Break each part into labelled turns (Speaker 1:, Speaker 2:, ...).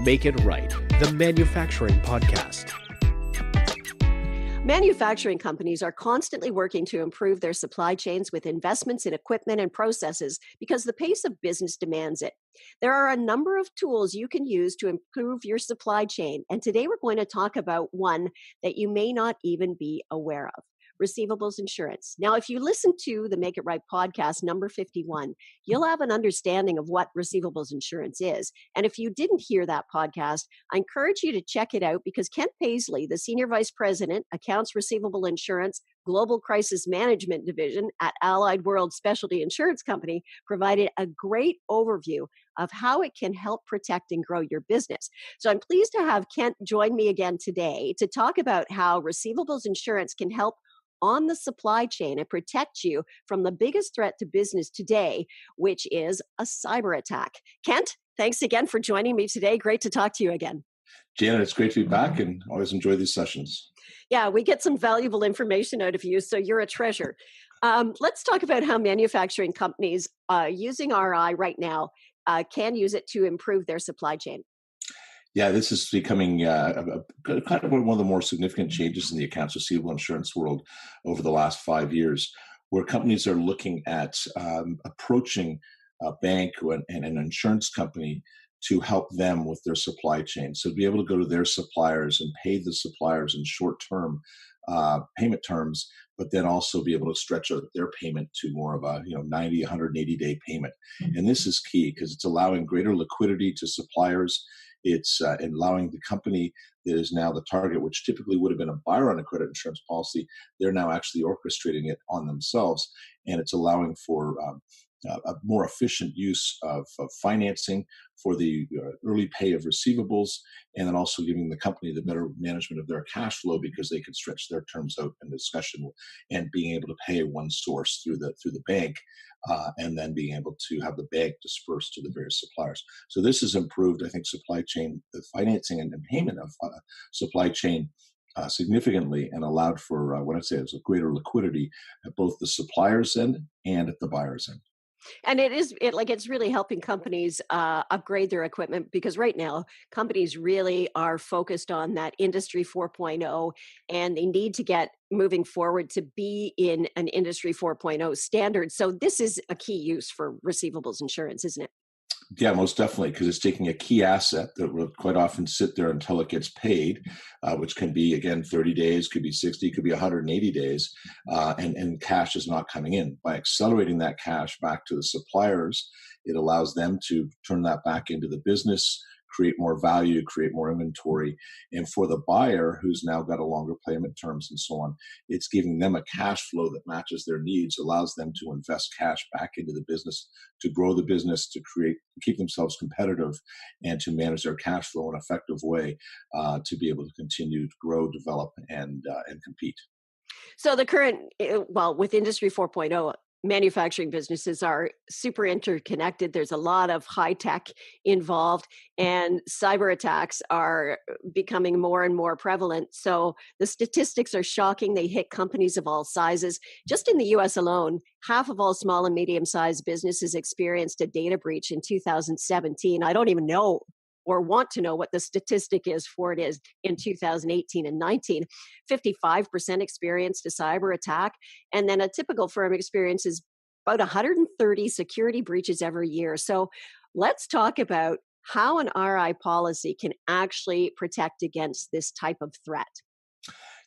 Speaker 1: Make It Right, the manufacturing podcast.
Speaker 2: Manufacturing companies are constantly working to improve their supply chains with investments in equipment and processes because the pace of business demands it. There are a number of tools you can use to improve your supply chain, and today we're going to talk about one that you may not even be aware of. Receivables insurance. Now, if you listen to the Make It Right podcast, number 51, you'll have an understanding of what receivables insurance is. And if you didn't hear that podcast, I encourage you to check it out because Kent Paisley, the Senior Vice President, Accounts Receivable Insurance, Global Crisis Management Division at Allied World Specialty Insurance Company, provided a great overview of how it can help protect and grow your business. So I'm pleased to have Kent join me again today to talk about how receivables insurance can help on the supply chain and protect you from the biggest threat to business today, which is a cyber attack. Kent, thanks again for joining me today. Great to talk to you again.
Speaker 3: Janet, it's great to be back and always enjoy these sessions.
Speaker 2: Yeah, we get some valuable information out of you, so you're a treasure. Let's talk about how manufacturing companies using RI right now can use it to improve their supply chain.
Speaker 3: Yeah, this is becoming kind of one of the more significant changes in the accounts receivable insurance world over the last 5 years, where companies are looking at approaching a bank and an insurance company to help them with their supply chain. So to be able to go to their suppliers and pay the suppliers in short-term payment terms, but then also be able to stretch out their payment to more of a 90, 180-day payment. And this is key because it's allowing greater liquidity to suppliers. It's allowing the company that is now the target, which typically would have been a buyer on a credit insurance policy, they're now actually orchestrating it on themselves. And it's allowing for a more efficient use of financing for the early pay of receivables, and then also giving the company the better management of their cash flow because they can stretch their terms out in discussion and being able to pay one source through the bank, and then being able to have the bank disperse to the various suppliers. So this has improved, I think, supply chain, the financing and payment of supply chain significantly, and allowed for what I'd say is a greater liquidity at both the supplier's end and at the buyer's end.
Speaker 2: And it's really helping companies upgrade their equipment because right now companies really are focused on that industry 4.0 and they need to get moving forward to be in an industry 4.0 standard. So this is a key use for receivables insurance, isn't it?
Speaker 3: Yeah, most definitely, because it's taking a key asset that will quite often sit there until it gets paid, which can be, again, 30 days, could be 60, could be 180 days, and cash is not coming in. By accelerating that cash back to the suppliers, it allows them to turn that back into the business, create more value, create more inventory. And for the buyer who's now got a longer payment terms and so on, it's giving them a cash flow that matches their needs, allows them to invest cash back into the business, to grow the business, to keep themselves competitive, and to manage their cash flow in an effective way to be able to continue to grow, develop, and compete.
Speaker 2: So the current, with Industry 4.0, manufacturing businesses are super interconnected. There's a lot of high tech involved, and cyber attacks are becoming more and more prevalent. So the statistics are shocking. They hit companies of all sizes. Just in the US alone, half of all small and medium sized businesses experienced a data breach in 2017. I don't even know or want to know what the statistic is for it is in 2018 and 19. 55% experienced a cyber attack. And then a typical firm experiences about 130 security breaches every year. So let's talk about how an RI policy can actually protect against this type of threat.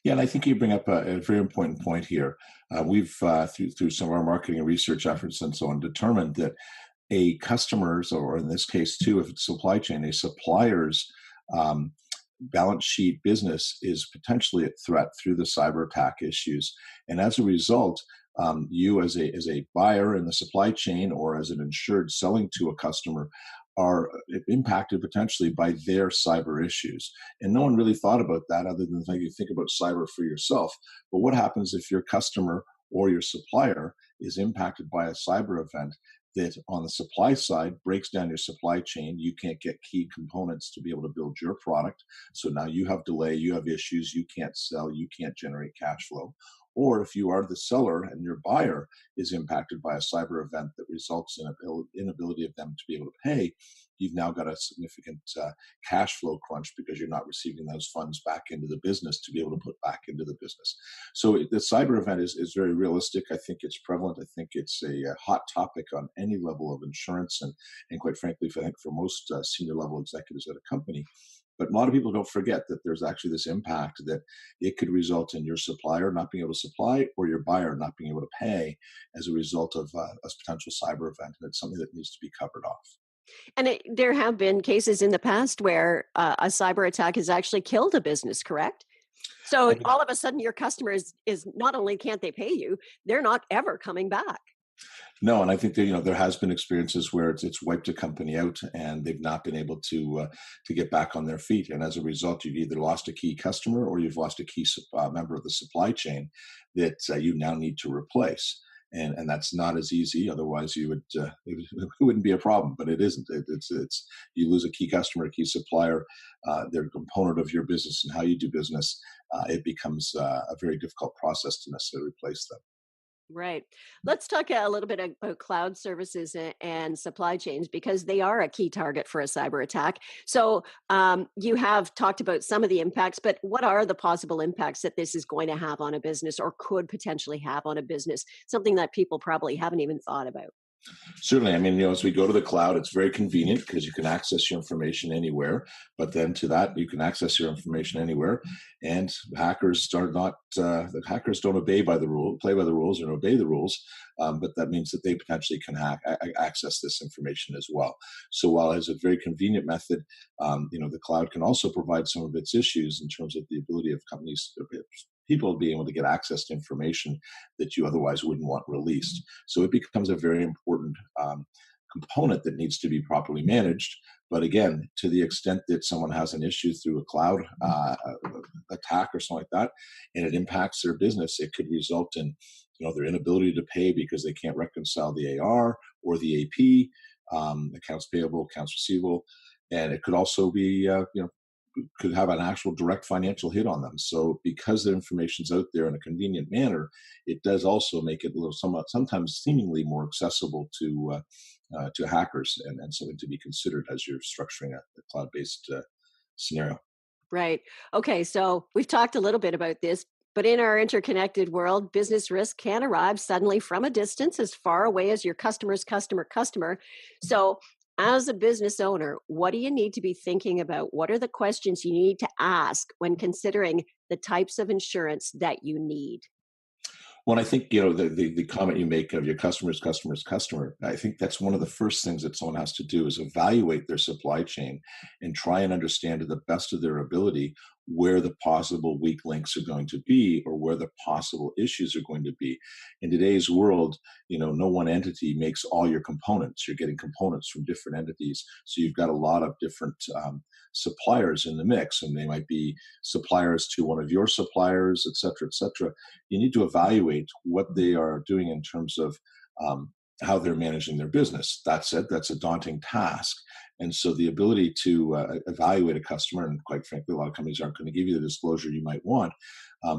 Speaker 3: Yeah, and I think you bring up a very important point here. We've, through some of our marketing and research efforts and so on, determined that a customer's, or in this case too, if it's supply chain, a supplier's balance sheet business is potentially at threat through the cyber attack issues. And as a result, you as a buyer in the supply chain or as an insured selling to a customer are impacted potentially by their cyber issues. And no one really thought about that other than you think about cyber for yourself. But what happens if your customer or your supplier is impacted by a cyber event that on the supply side breaks down your supply chain? You can't get key components to be able to build your product. So now you have delay, you have issues, you can't sell, you can't generate cash flow. Or if you are the seller and your buyer is impacted by a cyber event that results in an inability of them to be able to pay, you've now got a significant cash flow crunch because you're not receiving those funds back into the business to be able to put back into the business. So the cyber event is very realistic. I think it's prevalent. I think it's a hot topic on any level of insurance, and quite frankly, I think for most senior level executives at a company. But a lot of people don't forget that there's actually this impact that it could result in your supplier not being able to supply or your buyer not being able to pay as a result of a potential cyber event. And it's something that needs to be covered off.
Speaker 2: And there have been cases in the past where a cyber attack has actually killed a business, correct? So
Speaker 3: I mean,
Speaker 2: all of a sudden, your customers is not only can't they pay you, they're not ever coming back.
Speaker 3: no, and I think that there has been experiences where it's wiped a company out and they've not been able to get back on their feet, and as a result, you've either lost a key customer or you've lost a key member of the supply chain that you now need to replace. And that's not as easy. Otherwise, you would it wouldn't be a problem, but it isn't. It's you lose a key customer, a key supplier, they're a component of your business and how you do business. It becomes a very difficult process to necessarily replace them.
Speaker 2: Right. Let's talk a little bit about cloud services and supply chains because they are a key target for a cyber attack. So, you have talked about some of the impacts, but what are the possible impacts that this is going to have on a business or could potentially have on a business? Something that people probably haven't even thought about.
Speaker 3: Certainly. I mean, as we go to the cloud, it's very convenient because you can access your information anywhere. But then to that, you can access your information anywhere, and the hackers don't obey by the rule, play by the rules, or obey the rules. But that means that they potentially can access this information as well. So while it's a very convenient method, the cloud can also provide some of its issues in terms of the ability of companies, people being able to get access to information that you otherwise wouldn't want released. So it becomes a very important component that needs to be properly managed. But again, to the extent that someone has an issue through a cloud attack or something like that, and it impacts their business, it could result in their inability to pay because they can't reconcile the AR or the AP, accounts payable, accounts receivable, and it could also be could have an actual direct financial hit on them. So because the information's out there in a convenient manner, it does also make it a little sometimes seemingly more accessible to hackers, and something to be considered as you're structuring a cloud-based scenario.
Speaker 2: Right. Okay. So we've talked a little bit about this, but in our interconnected world, business risk can arrive suddenly from a distance as far away as your customer's customer. So, as a business owner, what do you need to be thinking about? What are the questions you need to ask when considering the types of insurance that you need?
Speaker 3: Well, I think the comment you make of your customer's customer. I think that's one of the first things that someone has to do is evaluate their supply chain and try and understand to the best of their ability where the possible weak links are going to be or where the possible issues are going to be. In today's world, no one entity makes all your components. You're getting components from different entities, so you've got a lot of different suppliers in the mix, and they might be suppliers to one of your suppliers, et cetera, et cetera. You need to evaluate what they are doing in terms of how they're managing their business. That said, that's a daunting task. And so the ability to evaluate a customer, and quite frankly, a lot of companies aren't going to give you the disclosure you might want,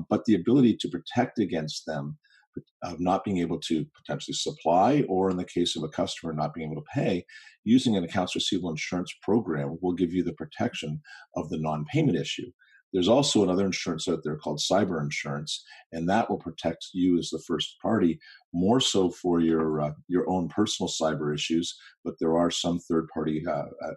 Speaker 3: but the ability to protect against them of not being able to potentially supply, or in the case of a customer not being able to pay, using an accounts receivable insurance program will give you the protection of the non-payment issue. There's also another insurance out there called cyber insurance, and that will protect you as the first party, more so for your own personal cyber issues. But there are some third-party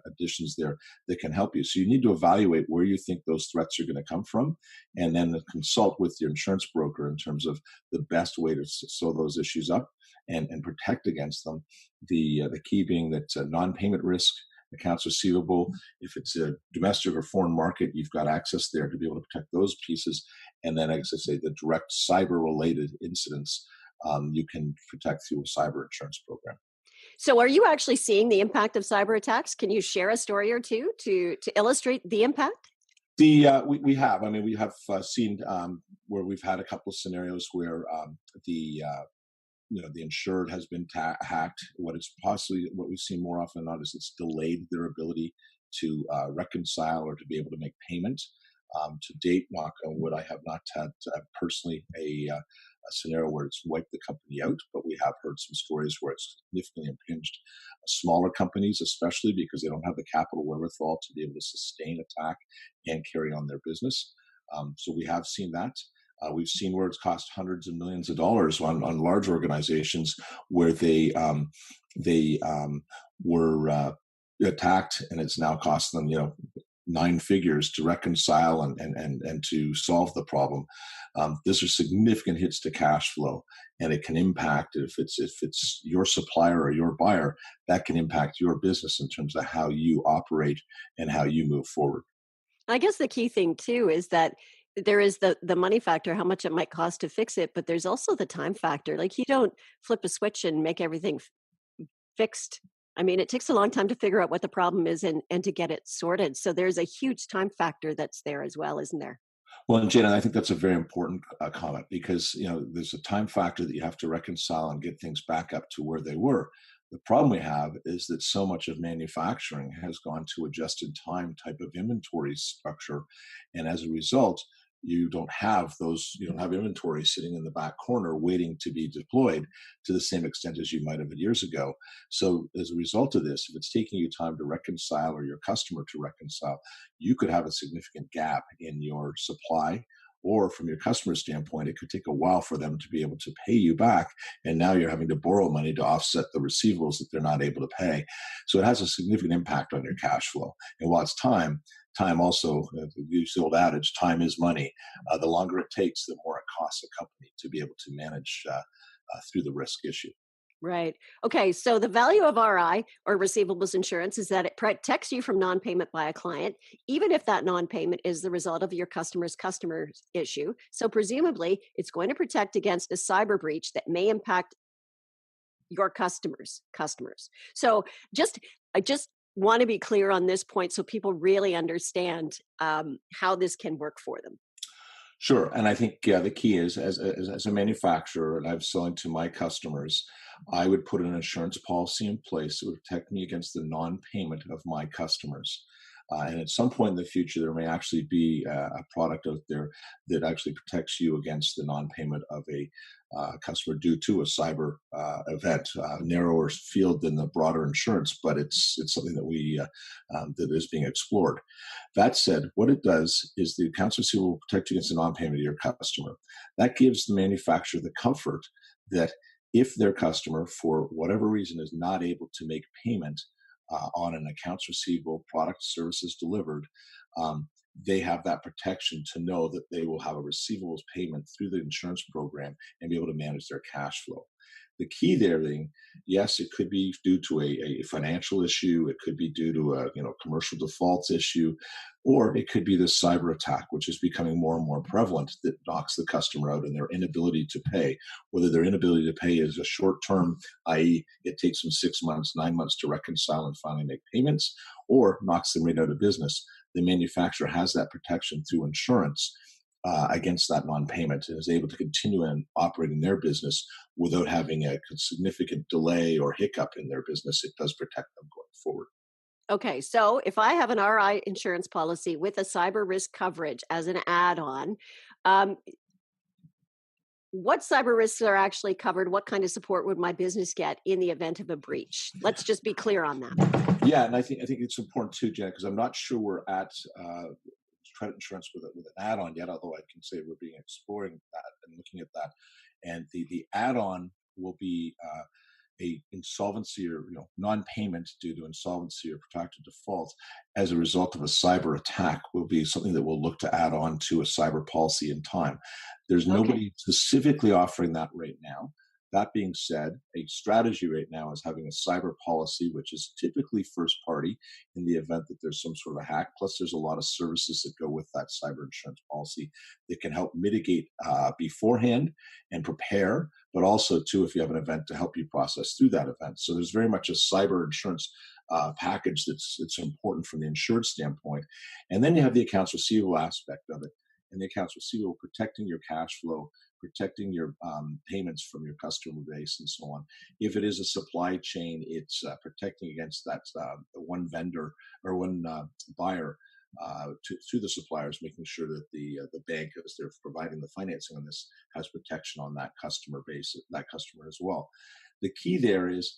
Speaker 3: additions there that can help you. So you need to evaluate where you think those threats are going to come from, and then consult with your insurance broker in terms of the best way to sew those issues up and protect against them. The key being that non-payment risk, accounts receivable. If it's a domestic or foreign market, you've got access there to be able to protect those pieces. And then, as I say, the direct cyber-related incidents, you can protect through a cyber insurance program.
Speaker 2: So, are you actually seeing the impact of cyber attacks? Can you share a story or two to illustrate the impact?
Speaker 3: We have. I mean, we have seen where we've had a couple of scenarios where the insured has been hacked. What we've seen more often than not is it's delayed their ability to reconcile or to be able to make payment. To date, knock on wood, I have not had personally scenario where it's wiped the company out, but we have heard some stories where it's significantly impinged smaller companies, especially because they don't have the capital wherewithal to be able to sustain attack and carry on their business. So we have seen that. We've seen where it's cost hundreds of millions of dollars on large organizations where they were attacked, and it's now cost them nine figures to reconcile and to solve the problem. These are significant hits to cash flow, and it can impact if it's your supplier or your buyer, that can impact your business in terms of how you operate and how you move forward.
Speaker 2: I guess the key thing too is that there is the money factor, how much it might cost to fix it, but there's also the time factor. Like you don't flip a switch and make everything fixed. I mean, it takes a long time to figure out what the problem is and to get it sorted. So there's a huge time factor that's there as well, isn't there?
Speaker 3: Well, and Jana, I think that's a very important comment because there's a time factor that you have to reconcile and get things back up to where they were. The problem we have is that so much of manufacturing has gone to a just-in-time type of inventory structure, and as a result, you don't have inventory sitting in the back corner waiting to be deployed to the same extent as you might have years ago. So as a result of this, if it's taking you time to reconcile or your customer to reconcile, you could have a significant gap in your supply. Or from your customer standpoint, it could take a while for them to be able to pay you back. And now you're having to borrow money to offset the receivables that they're not able to pay. So it has a significant impact on your cash flow. And while it's time also, use the old adage, time is money. The longer it takes, the more it costs a company to be able to manage through the risk issue.
Speaker 2: Right. Okay. So the value of RI or receivables insurance is that it protects you from non-payment by a client, even if that non-payment is the result of your customer issue. So presumably it's going to protect against a cyber breach that may impact your customers. So I just want to be clear on this point so people really understand how this can work for them.
Speaker 3: Sure, and I think the key is as a manufacturer, and I'm selling to my customers, I would put an insurance policy in place that would protect me against the non-payment of my customers. And at some point in the future, there may actually be a product out there that actually protects you against the non-payment of a customer due to a cyber event. Narrower field than the broader insurance, but it's something that is being explored. That said, what it does is the accounts receivable will protect you against the non-payment of your customer. That gives the manufacturer the comfort that if their customer, for whatever reason, is not able to make payment on an accounts receivable product services delivered, they have that protection to know that they will have a receivables payment through the insurance program and be able to manage their cash flow. The key there being, yes, it could be due to a financial issue, it could be due to a commercial defaults issue, or it could be this cyber attack, which is becoming more and more prevalent that knocks the customer out and their inability to pay. Whether their inability to pay is a short term, i.e., it takes them 6 months, 9 months to reconcile and finally make payments, or knocks them right out of business. The manufacturer has that protection through insurance against that non-payment and is able to continue in operating their business without having a significant delay or hiccup in their business. It does protect them going forward.
Speaker 2: Okay, so if I have an RI insurance policy with a cyber risk coverage as an add-on, um, what cyber risks are actually covered? What kind of support would my business get in the event of a breach? Let's just be clear on that.
Speaker 3: Yeah, and I think it's important too, Jen, because I'm not sure we're at credit insurance with an add-on yet. Although I can say we're being exploring that and looking at that, and the add-on will be a insolvency or non-payment due to insolvency or protracted default as a result of a cyber attack will be something that we'll look to add on to a cyber policy in time. There's
Speaker 2: Okay.
Speaker 3: nobody specifically offering that right now. That being said, a strategy right now is having a cyber policy, which is typically first party in the event that there's some sort of hack. Plus, there's a lot of services that go with that cyber insurance policy that can help mitigate beforehand and prepare, but also, too, if you have an event to help you process through that event. So there's very much a cyber insurance package that's important from the insured standpoint. And then you have the accounts receivable aspect of it. And the accounts receivable protecting your cash flow, protecting your payments from your customer base, and so on. If it is a supply chain, it's protecting against that one vendor or one buyer to the suppliers, making sure that the bank, as they're providing the financing on this, has protection on that customer base, that customer as well. The key there is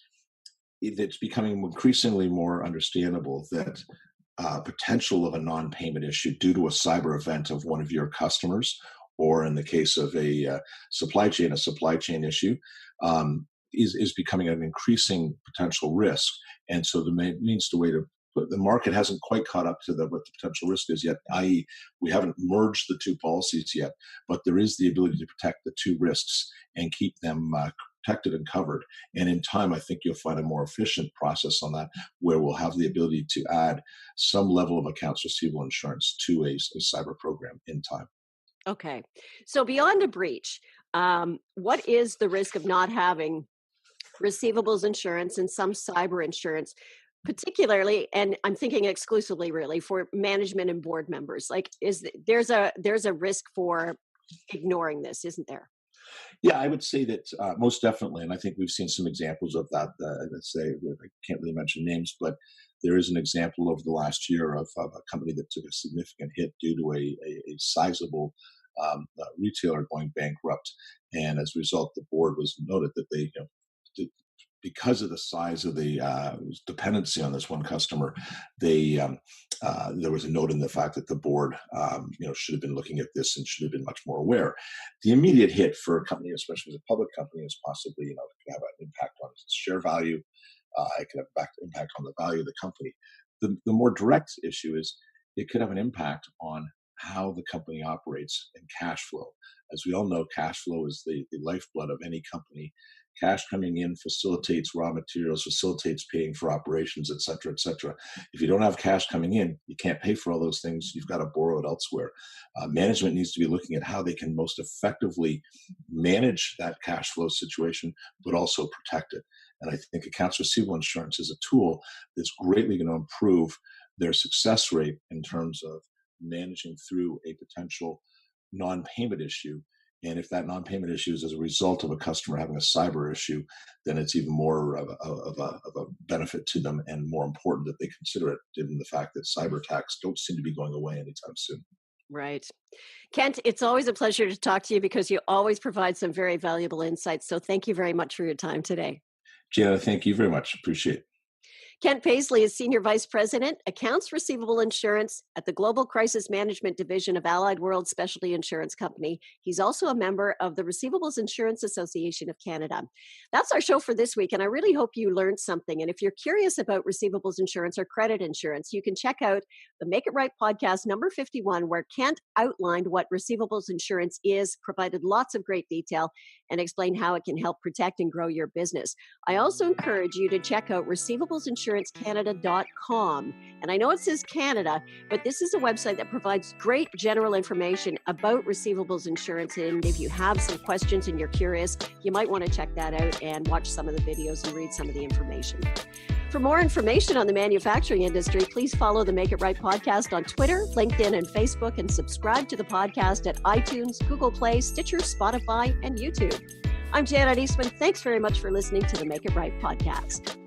Speaker 3: it's becoming increasingly more understandable that potential of a non-payment issue due to a cyber event of one of your customers, or in the case of a supply chain issue, is becoming an increasing potential risk. And so the means to way to the market hasn't quite caught up to what the potential risk is yet, i.e. we haven't merged the two policies yet, but there is the ability to protect the two risks and keep them protected and covered. And in time, I think you'll find a more efficient process on that, where we'll have the ability to add some level of accounts receivable insurance to a cyber program in time.
Speaker 2: Okay. So beyond a breach, what is the risk of not having receivables insurance and some cyber insurance, particularly, and I'm thinking exclusively really for management and board members? Like, there's a risk for ignoring this, isn't there?
Speaker 3: Yeah, I would say that most definitely, and I think we've seen some examples of that. Let's say I can't really mention names, but there is an example over the last year of a company that took a significant hit due to a sizable retailer going bankrupt, and as a result, the board was noted that they, because of the size of the dependency on this one customer, there was a note in the fact that the board, should have been looking at this and should have been much more aware. The immediate hit for a company, especially as a public company, is possibly, it can have an impact on its share value. It can have an impact on the value of the company. The more direct issue is it could have an impact on how the company operates and cash flow. As we all know, cash flow is the lifeblood of any company. Cash coming in facilitates raw materials, facilitates paying for operations, et cetera, et cetera. If you don't have cash coming in, you can't pay for all those things. You've got to borrow it elsewhere. Management needs to be looking at how they can most effectively manage that cash flow situation, but also protect it. And I think accounts receivable insurance is a tool that's greatly going to improve their success rate in terms of managing through a potential non-payment issue. And if that non-payment issue is as a result of a customer having a cyber issue, then it's even more of a benefit to them, and more important that they consider it, given the fact that cyber attacks don't seem to be going away anytime soon.
Speaker 2: Right. Kent, it's always a pleasure to talk to you because you always provide some very valuable insights. So thank you very much for your time today.
Speaker 3: Jana, thank you very much. Appreciate it.
Speaker 2: Kent Paisley is Senior Vice President, Accounts Receivable Insurance at the Global Crisis Management Division of Allied World Specialty Insurance Company. He's also a member of the Receivables Insurance Association of Canada. That's our show for this week, and I really hope you learned something. And if you're curious about receivables insurance or credit insurance, you can check out the Make It Right podcast number 51, where Kent outlined what receivables insurance is, provided lots of great detail, and explained how it can help protect and grow your business. I also encourage you to check out receivablesinsurancecannada.com. And I know it says Canada, but this is a website that provides great general information about receivables insurance. And if you have some questions and you're curious, you might want to check that out and watch some of the videos and read some of the information. For more information on the manufacturing industry, please follow the Make It Right podcast on Twitter, LinkedIn, and Facebook, and subscribe to the podcast at iTunes, Google Play, Stitcher, Spotify, and YouTube. I'm Janet Eastman. Thanks very much for listening to the Make It Right podcast.